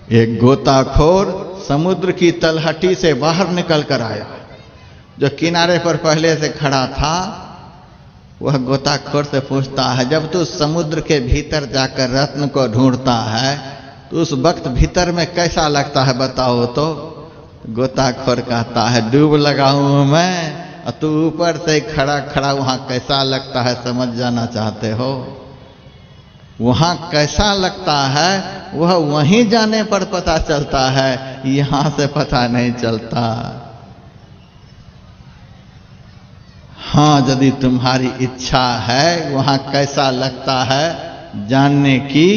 एक गोताखोर समुद्र की तलहटी से बाहर निकल कर आया। जो किनारे पर पहले से खड़ा था वह गोताखोर से पूछता है, जब तू समुद्र के भीतर जाकर रत्न को ढूंढता है तो उस वक्त भीतर में कैसा लगता है बताओ तो? गोताखोर कहता है, डूब लगा हूं मैं और तू ऊपर से खड़ा खड़ा वहां कैसा लगता है समझ जाना चाहते हो? वहां कैसा लगता है वह वहीं जाने पर पता चलता है, यहां से पता नहीं चलता। हाँ, यदि तुम्हारी इच्छा है वहां कैसा लगता है जानने की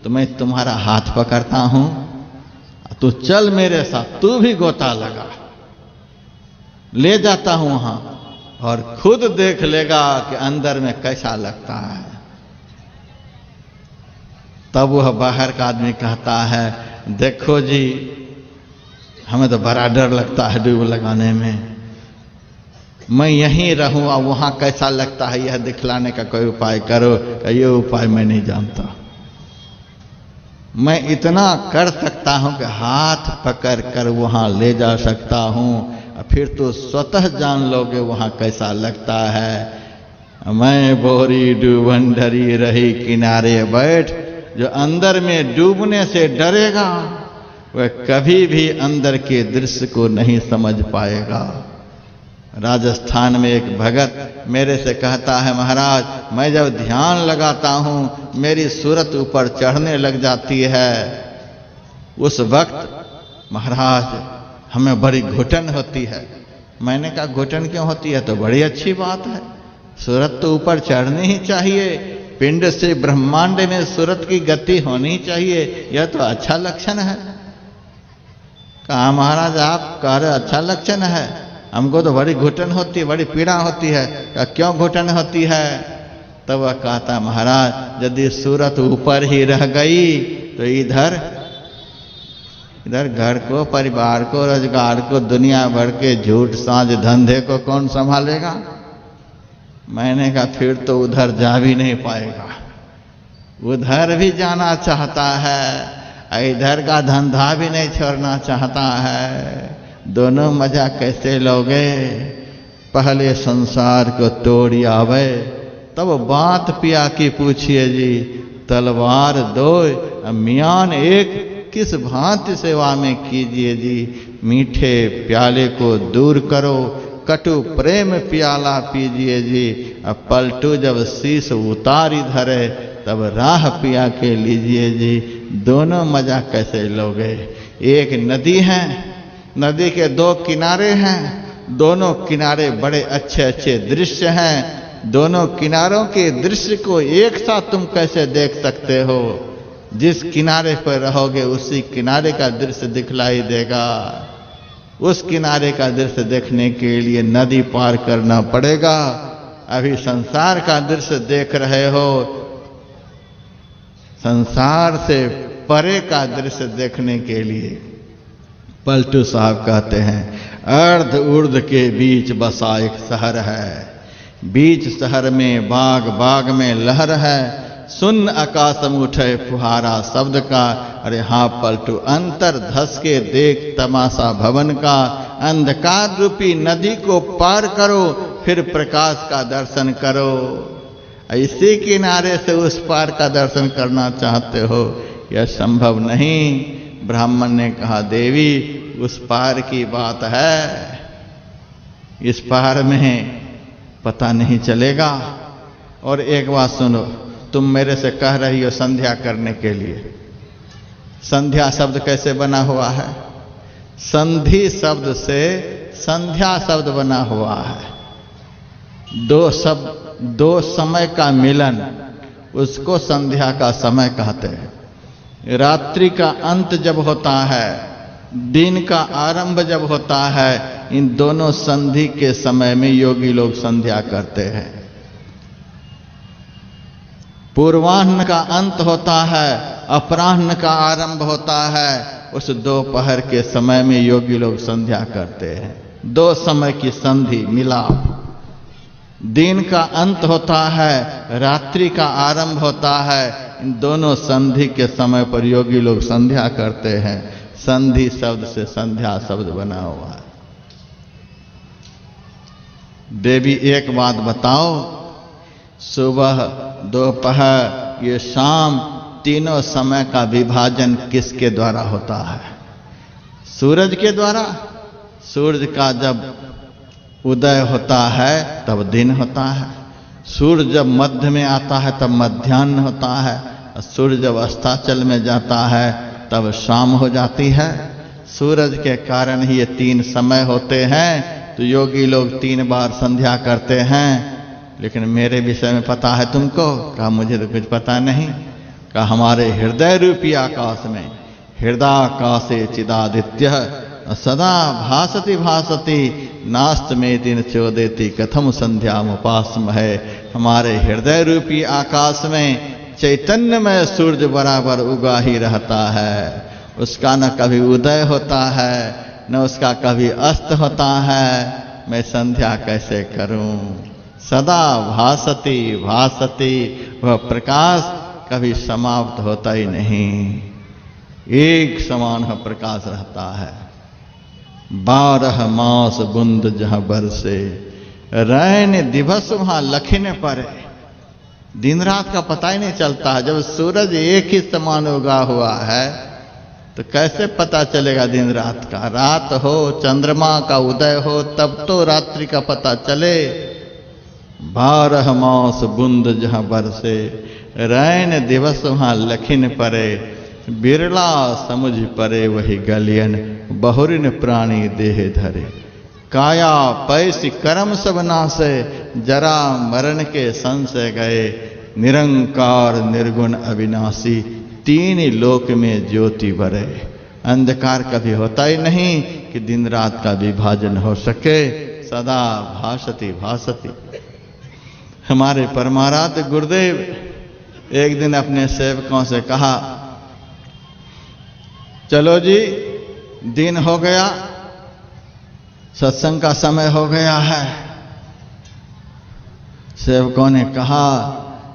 तो मैं तुम्हारा हाथ पकड़ता हूं, तू चल मेरे साथ, तू भी गोता लगा, ले जाता हूं वहां और खुद देख लेगा कि अंदर में कैसा लगता है। तब वह बाहर का आदमी कहता है, देखो जी हमें तो बड़ा डर लगता है डूब लगाने में, मैं यहीं रहूं और वहां कैसा लगता है यह दिखलाने का कोई उपाय करो। ये उपाय मैं नहीं जानता, मैं इतना कर सकता हूं कि हाथ पकड़ कर वहां ले जा सकता हूं, फिर तो स्वतः जान लोगे वहां कैसा लगता है। मैं बोरी डूबन डरी रही किनारे बैठ, जो अंदर में डूबने से डरेगा वह कभी भी अंदर के दृश्य को नहीं समझ पाएगा। राजस्थान में एक भगत मेरे से कहता है, महाराज मैं जब ध्यान लगाता हूं मेरी सूरत ऊपर चढ़ने लग जाती है, उस वक्त महाराज हमें बड़ी घुटन होती है। मैंने कहा घुटन क्यों होती है? तो बड़ी अच्छी बात है, सूरत तो ऊपर चढ़नी ही चाहिए, पिंड से ब्रह्मांड में सूरत की गति होनी चाहिए, यह तो अच्छा लक्षण है। कहा महाराज आप कह रहे अच्छा लक्षण है, हमको तो बड़ी घुटन होती है, बड़ी पीड़ा होती है। कहा क्यों घुटन होती है? तब वह कहता महाराज यदि सूरत ऊपर ही रह गई तो इधर घर को, परिवार को, रोजगार को, दुनिया भर के झूठ साझ धंधे को कौन संभालेगा? मैंने कहा फिर तो उधर जा भी नहीं पाएगा, उधर भी जाना चाहता है, इधर का धंधा भी नहीं छोड़ना चाहता है, दोनों मजा कैसे लोगे? पहले संसार को तोड़ आवे तब बात पिया की पूछिए जी। तलवार दो मियान एक, किस भांति सेवा में कीजिए जी। मीठे प्याले को दूर करो, कटु प्रेम प्याला पीजिए जी। अब पलटू जब शीश उतारी धरे तब राह पिया के लीजिए जी। दोनों मजा कैसे लोगे? एक नदी है, नदी के दो किनारे हैं, दोनों किनारे बड़े अच्छे अच्छे दृश्य हैं, दोनों किनारों के दृश्य को एक साथ तुम कैसे देख सकते हो? जिस किनारे पर रहोगे उसी किनारे का दृश्य दिखलाई देगा। उस किनारे का दृश्य देखने के लिए नदी पार करना पड़ेगा। अभी संसार का दृश्य देख रहे हो, संसार से परे का दृश्य देखने के लिए पलटू साहब कहते हैं, अर्ध उर्ध के बीच बसा एक शहर है, बीच शहर में बाग बाग में लहर है, सुन आकाश में उठे फुहारा शब्द का। अरे हाँ पलटू, अंतर धस के देख तमाशा भवन का। अंधकार रूपी नदी को पार करो, फिर प्रकाश का दर्शन करो। इसी किनारे से उस पार का दर्शन करना चाहते हो, यह संभव नहीं। ब्राह्मण ने कहा, देवी उस पार की बात है, इस पार में पता नहीं चलेगा। और एक बात सुनो, तुम मेरे से कह रही हो संध्या करने के लिए, संध्या शब्द कैसे बना हुआ है? संधि शब्द से संध्या शब्द बना हुआ है। दो समय का मिलन, उसको संध्या का समय कहते हैं। रात्रि का अंत जब होता है, दिन का आरंभ जब होता है, इन दोनों संधि के समय में योगी लोग संध्या करते हैं। पूर्वाह्न का अंत होता है, अपराह्न का आरंभ होता है, उस दोपहर के समय में योगी लोग संध्या करते हैं। दो समय की संधि मिलाप। दिन का अंत होता है, रात्रि का आरंभ होता है, इन दोनों संधि के समय पर योगी लोग संध्या करते हैं। संधि शब्द से संध्या शब्द बना हुआ है। देवी एक बात बताओ, सुबह दोपहर ये शाम तीनों समय का विभाजन किसके द्वारा होता है? सूरज के द्वारा। सूरज का जब उदय होता है तब दिन होता है, सूर्य जब मध्य में आता है तब मध्याह्न होता है, और सूर्य जब अस्ताचल में जाता है तब शाम हो जाती है। सूरज के कारण ही ये तीन समय होते हैं। तो योगी लोग 3 बार संध्या करते हैं। लेकिन मेरे विषय में पता है तुमको? कहा मुझे तो कुछ पता नहीं। कहा हमारे हृदय रूपी आकाश में, हृदयाकाशे चिदादित्य सदा भासति भासति नास्त में दिन चोदेति कथम संध्याम उपासम है। हमारे हृदय रूपी आकाश में चैतन्यमय सूर्य बराबर उगा ही रहता है। उसका न कभी उदय होता है न उसका कभी अस्त होता है। मैं संध्या कैसे करूं? सदा भासति भासति, वह प्रकाश कभी समाप्त होता ही नहीं, एक समान वह प्रकाश रहता है। 12 मास बुंद जहां बरसे, रैन दिवस वहां लखिन परे। दिन रात का पता ही नहीं चलता है। जब सूरज एक ही समान उगा हुआ है तो कैसे पता चलेगा दिन रात का? रात हो, चंद्रमा का उदय हो, तब तो रात्रि का पता चले। 12 मास बुंद जहां बरसे, रैन दिवस वहां लखिन परे। बिरला समुझ परे वही गलियन, बहुरिन प्राणी देह धरे। काया पैसी कर्म सब नासे, जरा मरण के संशय गए। निरंकार निर्गुण अविनाशी, 3 लोक में ज्योति बरे। अंधकार कभी होता ही नहीं कि दिन रात का विभाजन हो सके। सदा भासति भासति। हमारे परमाराध्य गुरुदेव एक दिन अपने सेवकों से कहा, चलो जी दिन हो गया, सत्संग का समय हो गया है। सेवकों ने कहा,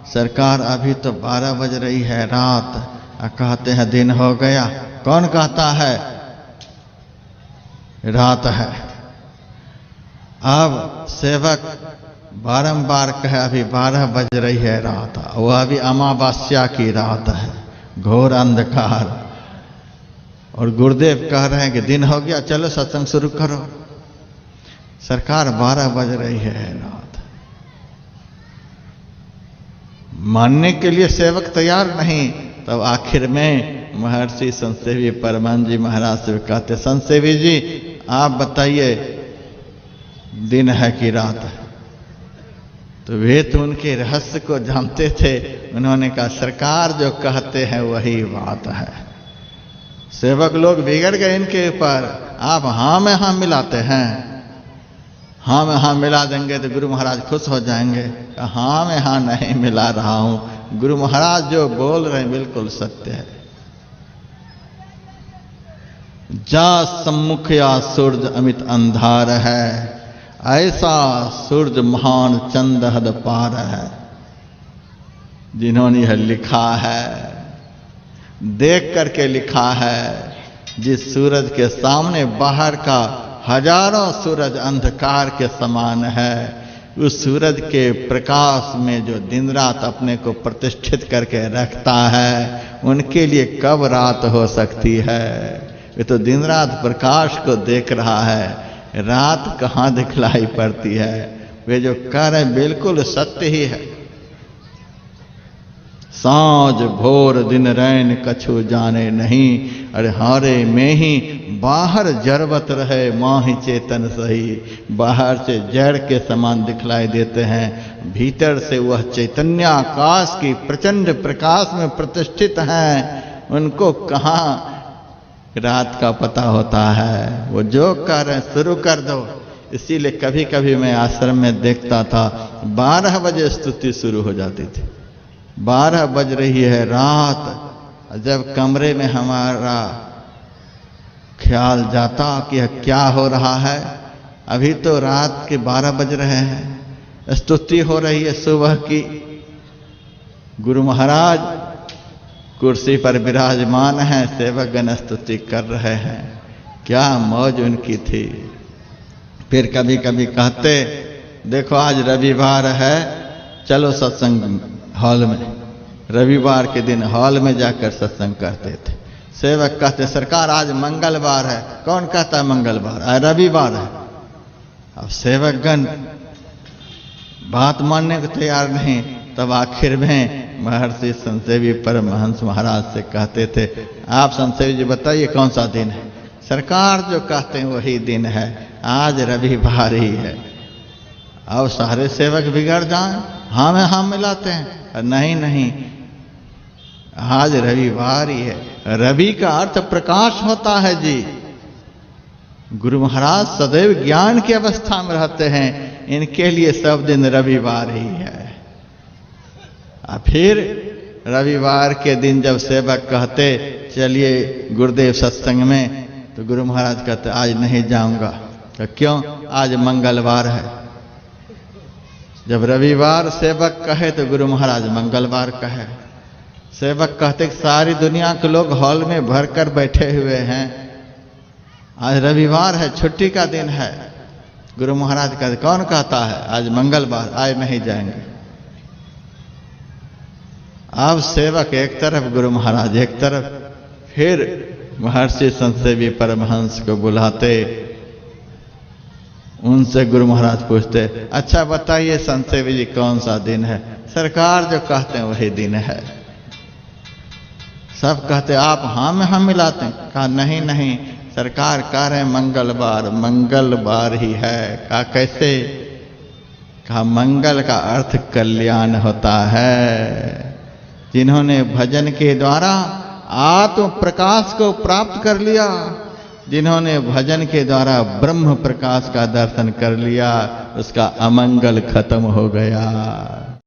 सरकार अभी तो 12 बज रही है रात, कहते हैं दिन हो गया। कौन कहता है रात है? अब सेवक बारंबार कहे अभी 12 बज रही है रात, वह अभी अमावस्या की रात है, घोर अंधकार। और गुरुदेव कह रहे हैं कि दिन हो गया, चलो सत्संग शुरू करो। सरकार 12 बज रही है रात। मानने के लिए सेवक तैयार नहीं। तब आखिर में महर्षि संसेवी परमानंद जी महाराज से कहते, संसेवी जी आप बताइए दिन है कि रात है? तो वे तो उनके रहस्य को जानते थे। उन्होंने कहा, सरकार जो कहते हैं वही बात है। सेवक लोग बिगड़ गए इनके ऊपर। आप हाँ में हाँ मिलाते हैं, हाँ में हाँ मिला देंगे तो गुरु महाराज खुश हो जाएंगे। हाँ में हाँ नहीं मिला रहा हूं, गुरु महाराज जो बोल रहे हैं बिल्कुल सत्य है। जा सम्मुख या सूरज अमित अंधार है, ऐसा सूरज महान चंद हद पार है। जिन्होंने यह लिखा है, देख करके लिखा है, जिस सूरज के सामने बाहर का हजारों सूरज अंधकार के समान है, उस सूरज के प्रकाश में जो दिन रात अपने को प्रतिष्ठित करके रखता है, उनके लिए कब रात हो सकती है? वे तो दिन रात प्रकाश को देख रहा है, रात कहाँ दिखलाई पड़ती है? वे जो कह रहे बिल्कुल सत्य ही है। सांझ भोर दिन रैन कछु जाने नहीं, अरे हारे में ही बाहर जरबत रहे माही चेतन सही। बाहर से जड़ के समान दिखलाई देते हैं, भीतर से वह चैतन्याकाश की प्रचंड प्रकाश में प्रतिष्ठित हैं। उनको कहाँ रात का पता होता है? वो जो कर रहे शुरू कर दो। इसीलिए कभी कभी मैं आश्रम में देखता था 12 बजे स्तुति शुरू हो जाती थी। 12 बज रही है रात, जब कमरे में हमारा ख्याल जाता कि यह क्या हो रहा है, अभी तो रात के 12 बज रहे हैं, स्तुति हो रही है सुबह की। गुरु महाराज कुर्सी पर विराजमान हैं, सेवकगण स्तुति कर रहे हैं। क्या मौज उनकी थी। फिर कभी कभी कहते, देखो आज रविवार है, चलो सत्संग हॉल में। रविवार के दिन हॉल में जाकर सत्संग करते थे। सेवक कहते, सरकार आज मंगलवार है। कौन कहता है मंगलवार, आज रविवार है। अब सेवकगण बात मानने को तैयार नहीं। तब आखिर में महर्षि संसेवी परमहंस महाराज से कहते थे, आप संसेवी जी बताइए कौन सा दिन है। सरकार जो कहते हैं वही दिन है, आज रविवार ही है। अब सारे सेवक बिगड़ जाएं, हाँ में हाँ मिलाते हैं, नहीं नहीं आज रविवार ही है। रवि का अर्थ प्रकाश होता है जी। गुरु महाराज सदैव ज्ञान की अवस्था में रहते हैं, इनके लिए सब दिन रविवार ही है। फिर रविवार के दिन जब सेवक कहते चलिए गुरुदेव सत्संग में, तो गुरु महाराज कहते आज नहीं जाऊंगा। तो क्यों, आज मंगलवार है। जब रविवार सेवक कहे तो गुरु महाराज मंगलवार कहे। सेवक कहते कि सारी दुनिया के लोग हॉल में भरकर बैठे हुए हैं, आज रविवार है, छुट्टी का दिन है। गुरु महाराज कहते कौन कहता है आज मंगलवार, आज नहीं जाएंगे। अब सेवक एक तरफ, गुरु महाराज एक तरफ। फिर महर्षि संसेवी परमहंस को बुलाते, उनसे गुरु महाराज पूछते, अच्छा बताइए संसेवी जी कौन सा दिन है। सरकार जो कहते हैं वही दिन है। सब कहते आप हाँ में हाँ मिलाते हैं। कहा नहीं नहीं, सरकार कह रहे मंगलवार, मंगलवार ही है। कहा कैसे। कहा मंगल का अर्थ कल्याण होता है। जिन्होंने भजन के द्वारा आत्म प्रकाश को प्राप्त कर लिया, जिन्होंने भजन के द्वारा ब्रह्म प्रकाश का दर्शन कर लिया, उसका अमंगल खत्म हो गया।